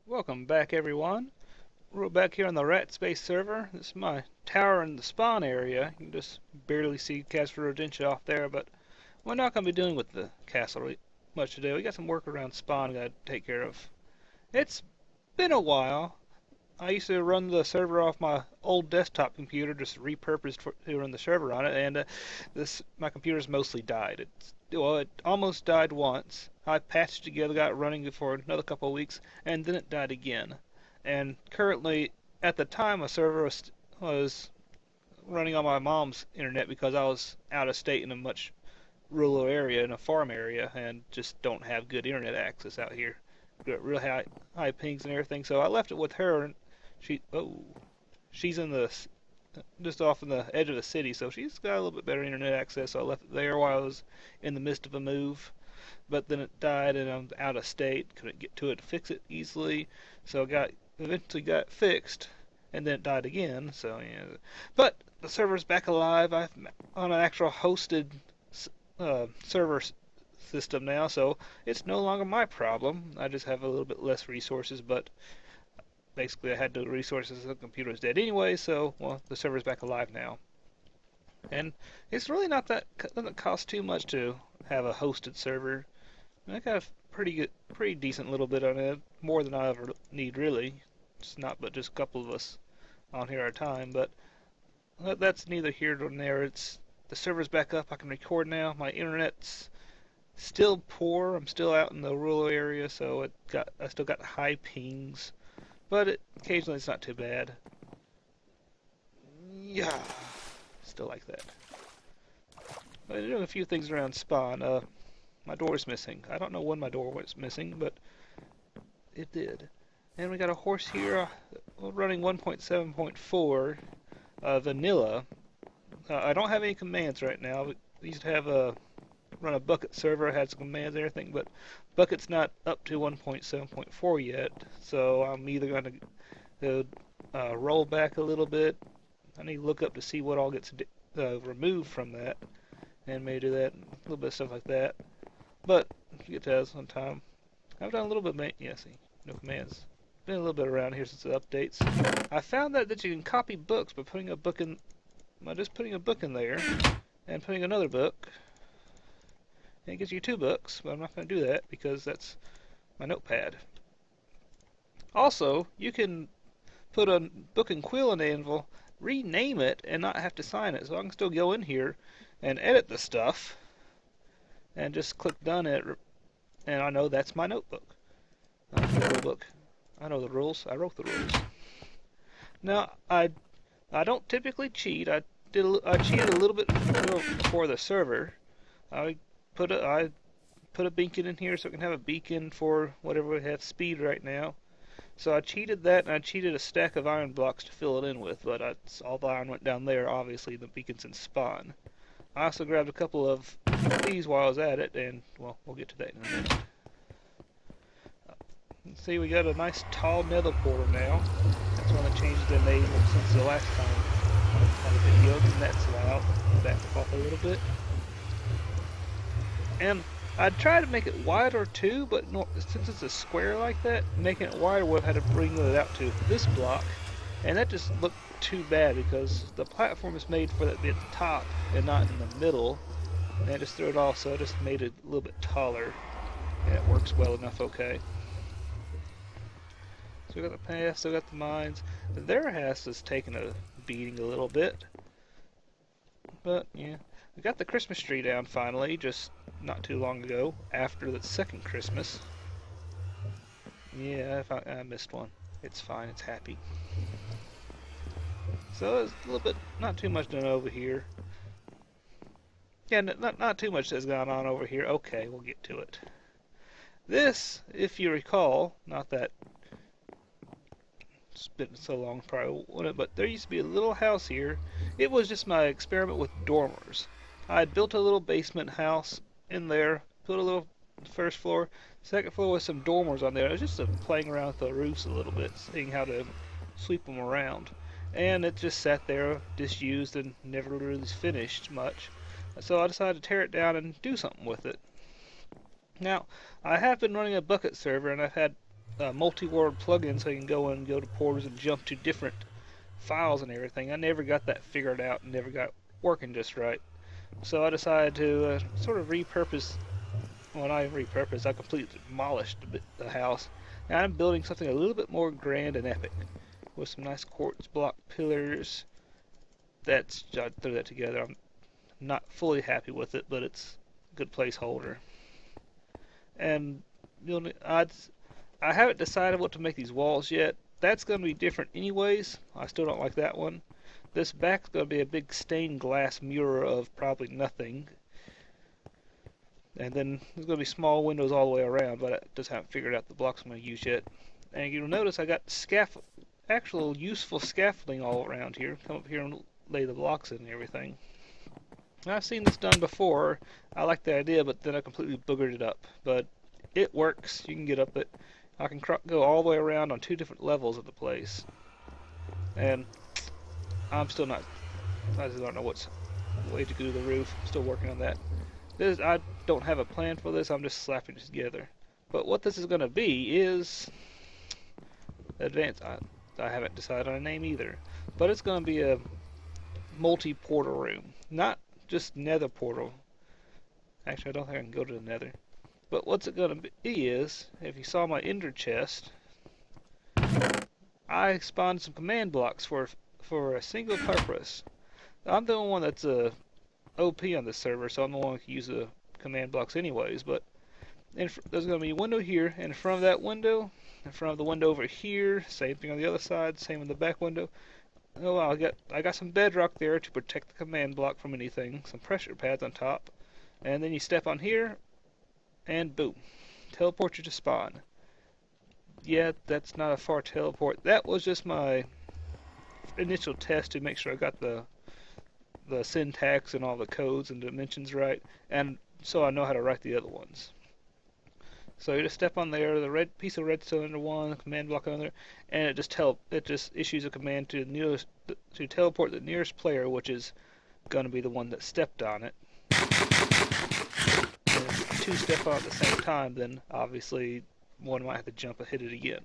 Welcome back, everyone. We're back here on the Ratspace server. This is my tower in the spawn area. You can just barely see Castle Rodentia off there, but we're not going to be dealing with the castle much today. We got some work around spawn got to take care of. It's been a while. I used to run the server off my old desktop computer, just repurposed to run the server on it, and my computer's mostly died. It almost died once. I patched together, got it running for another couple of weeks, and then it died again. And currently, at the time, my server was running on my mom's internet because I was out of state in a much rural area, in a farm area, and just don't have good internet access out here. Got real high pings and everything, so I left it with her, and she's in just off in the edge of the city, so she's got a little bit better internet access, so I left it there while I was in the midst of a move. But then it died and I'm out of state, couldn't get to it to fix it easily, so eventually got it fixed, and then it died again, so yeah. But the server's back alive. I'm on an actual hosted server system now, so it's no longer my problem. I just have a little bit less resources, but basically I had the resources, the computer was dead anyway, so, well, the server's back alive now. And it's really doesn't cost too much to have a hosted server. I got a pretty decent little bit on it, more than I ever need really. It's not but just a couple of us on here at a time, but that's neither here nor there. The server's back up, I can record now. My internet's still poor, I'm still out in the rural area, so I still got high pings. But occasionally it's not too bad. Yeah, still like that. I'm doing a few things around spawn. My door's missing. I don't know when my door was missing, but it did. And we got a horse here. We're running 1.7.4 vanilla. I don't have any commands right now. We used to have run a bucket server. I had some commands and everything, but bucket's not up to 1.7.4 yet, so I'm either going to roll back a little bit. I need to look up to see what all gets removed from that, and maybe do that, a little bit of stuff like that. But you get to that sometime. I've done a little bit of see, no commands. Been a little bit around here since the updates. I found that you can copy books by putting a book in, just putting a book in there, and putting another book. And it gives you 2 books, but I'm not going to do that because that's my notepad. Also, you can put a book and quill in the anvil, rename it, and not have to sign it. So I can still go in here and edit the stuff, and just click done it, and I know that's my notebook. Book. I know the rules. I wrote the rules. Now, I don't typically cheat. I cheated a little bit before the server. I put a beacon in here so I can have a beacon for whatever we have speed right now. So I cheated that, and I cheated a stack of iron blocks to fill it in with, but all the iron went down there. Obviously, the beacon's in spawn. I also grabbed a couple of these while I was at it, and, well, we'll get to that in a minute. See, we got a nice tall nether portal now. That's one of the changes they made since the last time on the video, and that's loud. Back off a little bit. And I'd try to make it wider too, but since it's a square like that, making it wider would have had to bring it out to this block, and that just looked too bad because the platform is made for that to be at the top and not in the middle, and I just threw it off, so I just made it a little bit taller, and it works well enough. Okay. So we got the path, still got the mines. Their house is taking a beating a little bit, but yeah. We got the Christmas tree down finally, just not too long ago, after the second Christmas. Yeah, I missed one. It's fine, it's happy. So it's a little bit, not too much done over here. Yeah, not too much has gone on over here. Okay, we'll get to it. This, if you recall, not that it's been so long, probably wouldn't, but there used to be a little house here. It was just my experiment with dormers. I had built a little basement house in there, put a little first floor, second floor with some dormers on there. I was just playing around with the roofs a little bit, seeing how to sweep them around. And it just sat there, disused, and never really finished much. So I decided to tear it down and do something with it. Now, I have been running a bucket server, and I've had multi-word plugin so you can go in and go to portals and jump to different files and everything. I never got that figured out and never got working just right. So I decided to sort of repurpose. Well, not even repurpose. I completely demolished the house. Now I'm building something a little bit more grand and epic with some nice quartz block pillars. I threw that together. I'm not fully happy with it, but it's a good placeholder. And I haven't decided what to make these walls yet. That's going to be different anyways. I still don't like that one. This back's going to be a big stained glass mirror of probably nothing. And then there's going to be small windows all the way around, but I just haven't figured out the blocks I'm going to use yet. And you'll notice I got actual useful scaffolding all around here. Come up here and lay the blocks in and everything. I've seen this done before. I like the idea, but then I completely boogered it up. But it works. You can get up it. I can go all the way around on 2 different levels of the place. And I'm still not, I just don't know what's the way to do the roof. I'm still working on that. I don't have a plan for this. I'm just slapping it together. But what this is going to be is advanced. I haven't decided on a name either. But it's going to be a multi-portal room. Not just nether portal. Actually, I don't think I can go to the nether. But what's it going to be is, if you saw my ender chest, I spawned some command blocks for a single purpose. I'm the only one that's OP on this server, so I'm the one who can use the command blocks anyways. But there's going to be a window here, and in front of that window, in front of the window over here, same thing on the other side, same in the back window. Oh wow, I got some bedrock there to protect the command block from anything, some pressure pads on top, and then you step on here, and boom, teleport you to spawn. Yeah, that's not a far teleport. That was just my initial test to make sure I got the syntax and all the codes and dimensions right, and so I know how to write the other ones. So you just step on there, the red piece of redstone under one, the command block on there, and it just issues a command to teleport the nearest player, which is going to be the one that stepped on it. And if 2 step on it at the same time, then obviously one might have to jump and hit it again.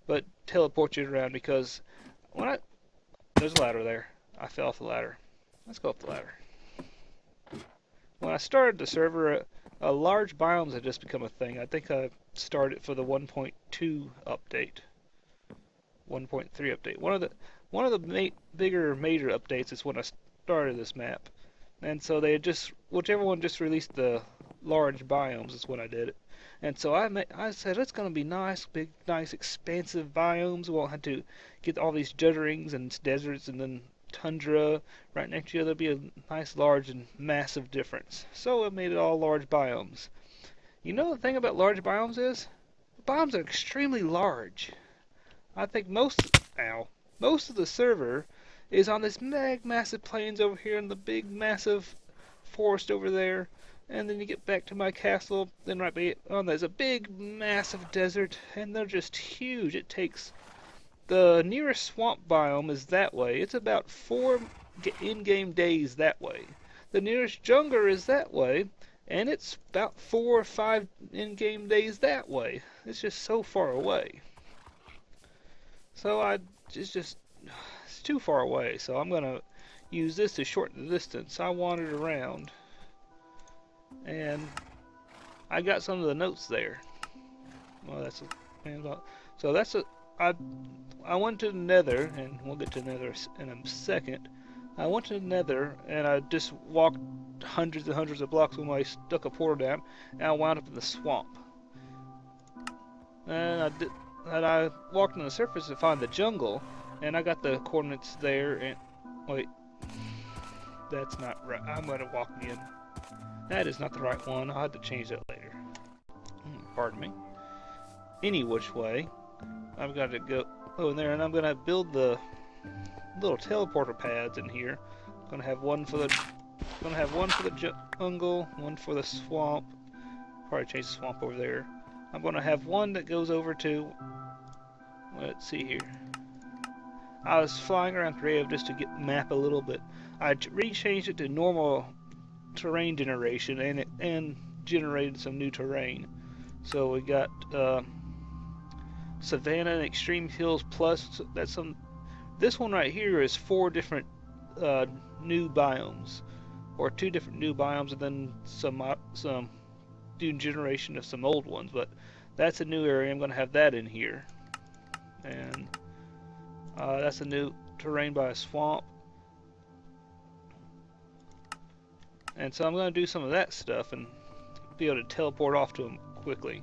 But teleport you around, because there's a ladder there. I fell off the ladder. Let's go up the ladder. When I started the server, large biomes had just become a thing. I think I started for the 1.2 update, 1.3 update. One of the bigger major updates is when I started this map, and so they whichever one just released the large biomes is when I did it. And so I said it's gonna be nice, big, nice, expansive biomes. We won't have to get all these jutterings and deserts and then tundra right next to each other. There'll be a nice, large, and massive difference. So it made it all large biomes. You know the thing about large biomes is? The biomes are extremely large. I think most of the server is on this massive plains over here and the big, massive forest over there. And then you get back to my castle, then right beyond there's a big, massive desert, and they're just huge. It takes... The nearest swamp biome is that way. It's about 4 in-game days that way. The nearest jungle is that way, and it's about 4 or 5 in-game days that way. It's just so far away. So it's too far away, so I'm going to use this to shorten the distance. I wandered around, and I got some of the notes there. Well, I went to the nether, and we'll get to the nether in a second. I went to the nether, and I just walked hundreds and hundreds of blocks when I stuck a portal down, and I wound up in the swamp. And I walked on the surface to find the jungle, and I got the coordinates there, and... Wait. That's not right. I'm going to walk again. That is not the right one. I'll have to change that later. Pardon me. Any which way, I've got to go in there, and I'm going to build the little teleporter pads in here. I'm going to have one for the jungle, one for the swamp. Probably change the swamp over there. I'm going to have one that goes over to... Let's see here. I was flying around creative just to map a little bit. I rechanged it to normal terrain generation, and generated some new terrain. So we got Savannah and Extreme Hills Plus. That's some. This one right here is 4 different new biomes, or 2 different new biomes, and then some new generation of some old ones. But that's a new area. I'm going to have that in here, and that's a new terrain by a swamp. And so I'm going to do some of that stuff and be able to teleport off to them quickly.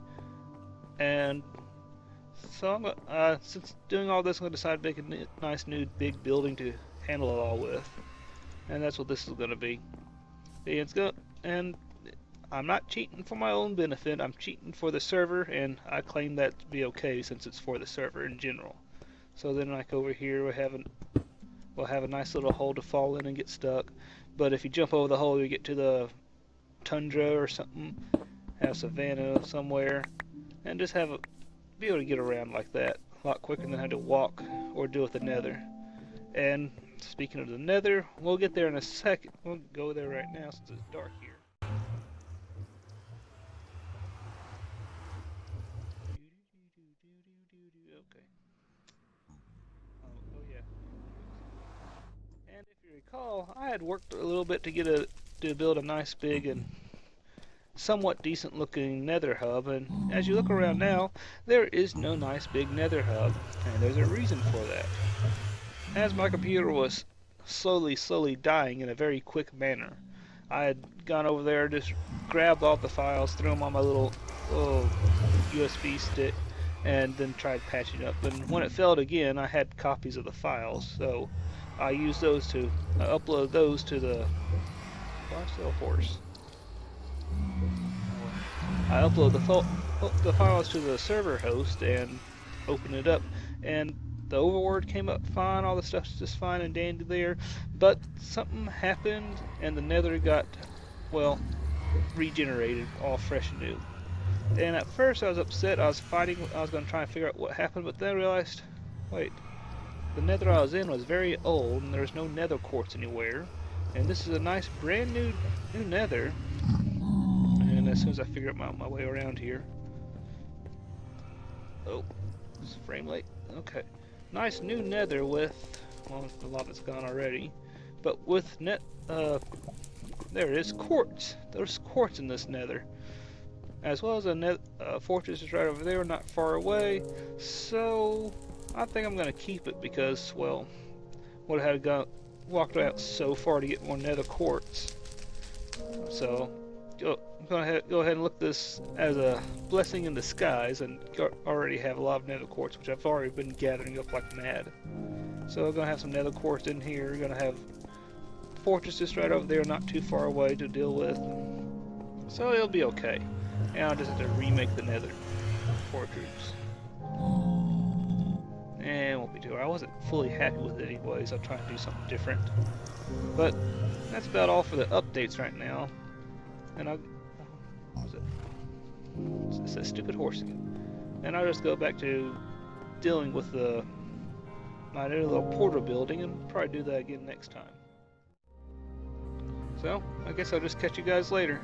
And so I'm gonna, since doing all this, I'm going to decide to make a nice new big building to handle it all with. And that's what this is going to be. And I'm not cheating for my own benefit, I'm cheating for the server, and I claim that to be okay since it's for the server in general. So then like over here we'll have a nice little hole to fall in and get stuck. But if you jump over the hole, you get to the tundra or something, have savanna somewhere, and just be able to get around like that a lot quicker than have to walk or deal with the nether. And speaking of the nether, we'll get there in a second. We'll go there right now since it's dark here. Okay. Oh yeah. And if you recall, I had worked a little bit to build a nice big and somewhat decent looking nether hub, and as you look around now, there is no nice big nether hub, and there's a reason for that. As my computer was slowly dying in a very quick manner, I had gone over there, just grabbed all the files, threw them on my little USB stick, and then tried patching up. And when it failed again, I had copies of the files, so I used those to upload those to the horse. I upload the files to the server host and open it up, and the overword came up fine, all the stuff's just fine and dandy there, but something happened and the nether got, well, regenerated, all fresh and new. And at first I was upset, I was going to try and figure out what happened, but then I realized, wait, the nether I was in was very old and there was no nether quartz anywhere, and this is a nice brand new nether. And as soon as I figure out my way around here, oh, it's frame rate, okay. Nice new nether with, well, a lot of it's gone already, but with there it is, quartz. There's quartz in this nether, as well as a fortress is right over there, not far away. So I think I'm gonna keep it because, well, would have had to walked out so far to get more nether quartz. So I'm gonna go ahead and look this as a blessing in disguise, and already have a lot of nether quartz, which I've already been gathering up like mad. So I'm gonna have some nether quartz in here. We're gonna have fortresses right over there, not too far away to deal with. So it'll be okay. And I'll just have to remake the nether fortress. And it won't be too hard. I wasn't fully happy with it anyways. I'll try and do something different. But that's about all for the updates right now. And what was it? It's that stupid horse again. And I'll just go back to dealing with my new little portal building, and probably do that again next time. So I guess I'll just catch you guys later.